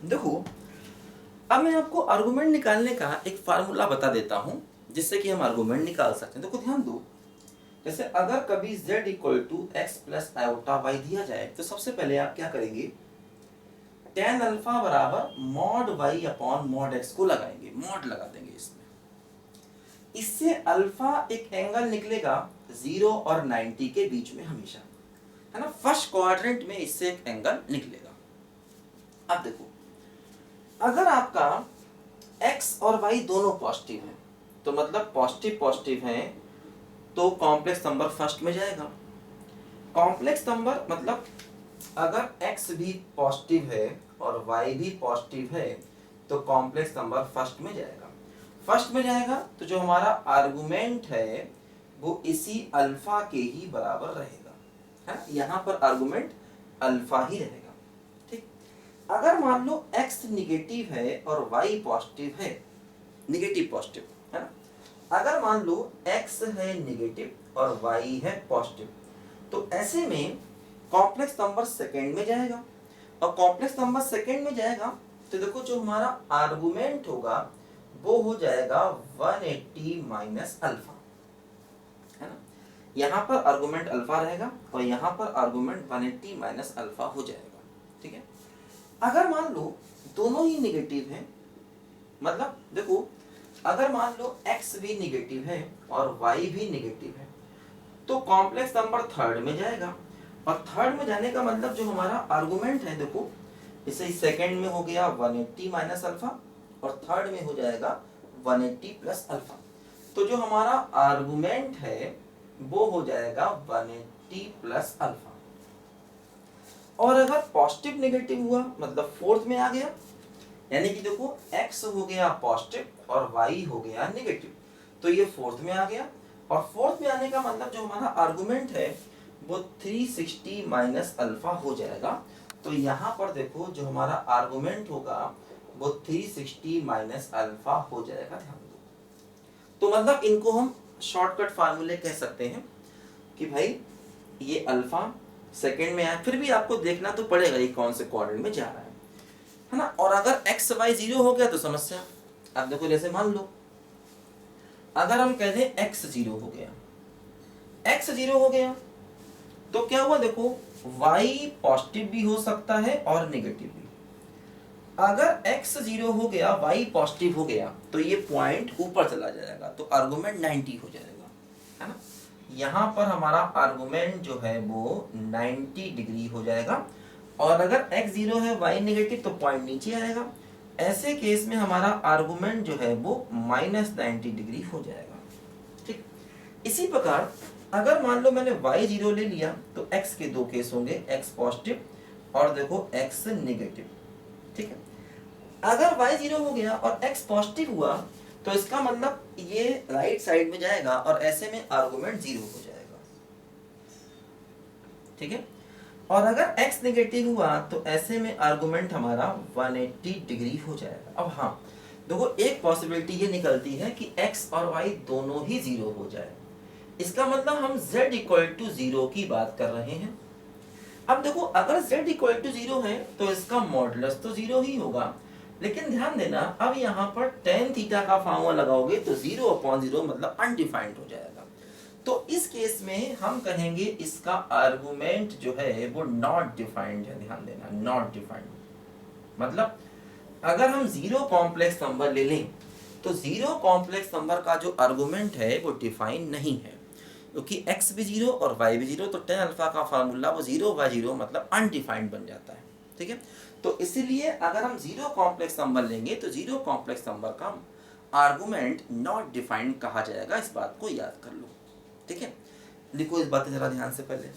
देखो, अब मैं आपको आर्गुमेंट निकालने का एक फार्मूला बता देता हूं जिससे कि हम आर्गुमेंट निकाल सकते हैं। देखो ध्यान दो, जैसे अगर कभी z equal to x plus iota y दिया जाए तो सबसे पहले आप क्या करेंगे, टेन अल्फा बराबर mod y upon mod x को लगाएंगे, मॉड लगा देंगे इसमें। इससे अल्फा एक एंगल निकलेगा 0 और 90 के बीच में हमेशा, है ना। फर्स्ट क्वाड्रेंट में इससे एक एंगल निकलेगा। अब देखो, अगर आपका x और y दोनों पॉजिटिव है तो मतलब पॉजिटिव पॉजिटिव है तो कॉम्प्लेक्स नंबर फर्स्ट में जाएगा। कॉम्प्लेक्स नंबर मतलब अगर x भी पॉजिटिव है और y भी पॉजिटिव है तो कॉम्प्लेक्स नंबर फर्स्ट में जाएगा। फर्स्ट में जाएगा तो जो हमारा आर्गुमेंट है वो इसी अल्फा के ही बराबर रहेगा, है। यहाँ पर आर्गुमेंट अल्फा ही रहेगा, ठीक। अगर मान लो x निगेटिव है और y पॉजिटिव है, निगेटिव पॉजिटिव, है ना। अगर मान लो x है निगेटिव और y है पॉजिटिव तो ऐसे में कॉम्प्लेक्स नंबर सेकंड में जाएगा। और कॉम्प्लेक्स नंबर सेकंड में जाएगा तो देखो जो हमारा आर्गुमेंट होगा वो हो जाएगा 180 माइनस अल्फा, है ना। यहाँ पर आर्गुमेंट अल्फा रहेगा और यहाँ पर आर्गुमेंट 180 माइनस अल्फा हो जाएगा, ठीक है। अगर मान लो दोनों ही निगेटिव हैं, मतलब देखो अगर मान लो x भी निगेटिव है और y भी निगेटिव है तो कॉम्प्लेक्स नंबर थर्ड में जाएगा। और थर्ड में जाने का मतलब जो हमारा आर्गुमेंट है, देखो इसे सेकंड में हो गया 180 माइनस अल्फा और थर्ड में हो जाएगा 180 प्लस अल्फा। तो जो हमारा आर्गुमेंट है वो हो जाएगा 180 प्लस अल्फा। और अगर पॉजिटिव नेगेटिव हुआ मतलब फोर्थ में आ गया, यानी कि देखो x हो गया पॉजिटिव और y हो गया नेगेटिव तो ये फोर्थ में आ गया। और फोर्थ में आने का मतलब जो हमारा आर्गुमेंट है वो 360 माइनस अल्फा हो जाएगा। तो यहाँ पर देखो जो हमारा आर्गुमेंट होगा वो 360 माइनस अल्फा हो जाएगा, ध्यान दो। तो मतलब इनको हम शॉर्टकट फार्मूले कह सकते हैं कि भाई ये अल्फा सेकंड में आया, फिर भी आपको देखना तो पड़ेगा ये कौन से क्वाड्रेंट में जा रहा है ना। और अगर एक्स वाई 0 हो गया तो समस्या। अब देखो जैसे मान लो अगर हम कह दें x 0 हो गया, x 0 हो गया तो क्या हुआ, देखो y पॉजिटिव भी हो सकता है और नेगेटिव भी। अगर x 0 हो गया y पॉजिटिव हो गया तो ये पॉइंट ऊपर चला जाएगा तो आर्गुमेंट 90 हो जाएगा, है ना। यहाँ पर हमारा आर्गुमेंट जो है वो 90 डिग्री हो जाएगा। और अगर x 0 है y नेगेटिव तो पॉइंट नीचे आएगा। ऐसे केस में हमारा आर्गुमेंट जो है वो -90 डिग्री हो जाएगा, ठीक। इसी प्रकार अगर मान लो मैंने y 0 ले लिया तो x के दो केस होंगे, x पॉजिटिव और देखो x नेगेटिव, ठीक है। अगर y 0 हो गया और x पॉजिटिव हुआ तो इसका मतलब ये राइट साइड में जाएगा और ऐसे में आर्गुमेंट 0 हो जाएगा, ठीक है। और अगर x नेगेटिव हुआ तो ऐसे में आर्गुमेंट हमारा 180 डिग्री हो जाएगा। अब हाँ देखो एक पॉसिबिलिटी ये निकलती है कि x और y दोनों ही 0 हो जाए, इसका मतलब हम z इक्वल टू 0 की बात कर रहे हैं। अब देखो अगर z इक्वल टू 0 है तो इसका मॉडुलस तो 0 ही होगा, लेकिन ध्यान देना अब यहाँ पर tan थीटा का फार्मूला लगाओगे तो 0/0 मतलब अनडिफाइंड हो जाएगा। तो इस केस में हम कहेंगे इसका आर्गुमेंट जो है वो नॉट डिफाइंड है, ध्यान देना नॉट डिफाइंड। मतलब अगर हम 0 कॉम्प्लेक्स नंबर ले लें तो 0 कॉम्प्लेक्स नंबर का जो आर्गुमेंट है वो डिफाइन नहीं है, क्योंकि x भी 0 और y भी 0 तो tan अल्फा का फार्मूला वो 0/0 मतलब अनडिफाइंड बन जाता है, ठीक है। तो इसीलिए अगर हम 0 कॉम्प्लेक्स नंबर लेंगे तो 0 कॉम्प्लेक्स नंबर का आर्गुमेंट नॉट डिफाइंड कहा जाएगा, इस बात को याद कर लो, ठीक है। लिखो इस बातें जरा ध्यान से पहले।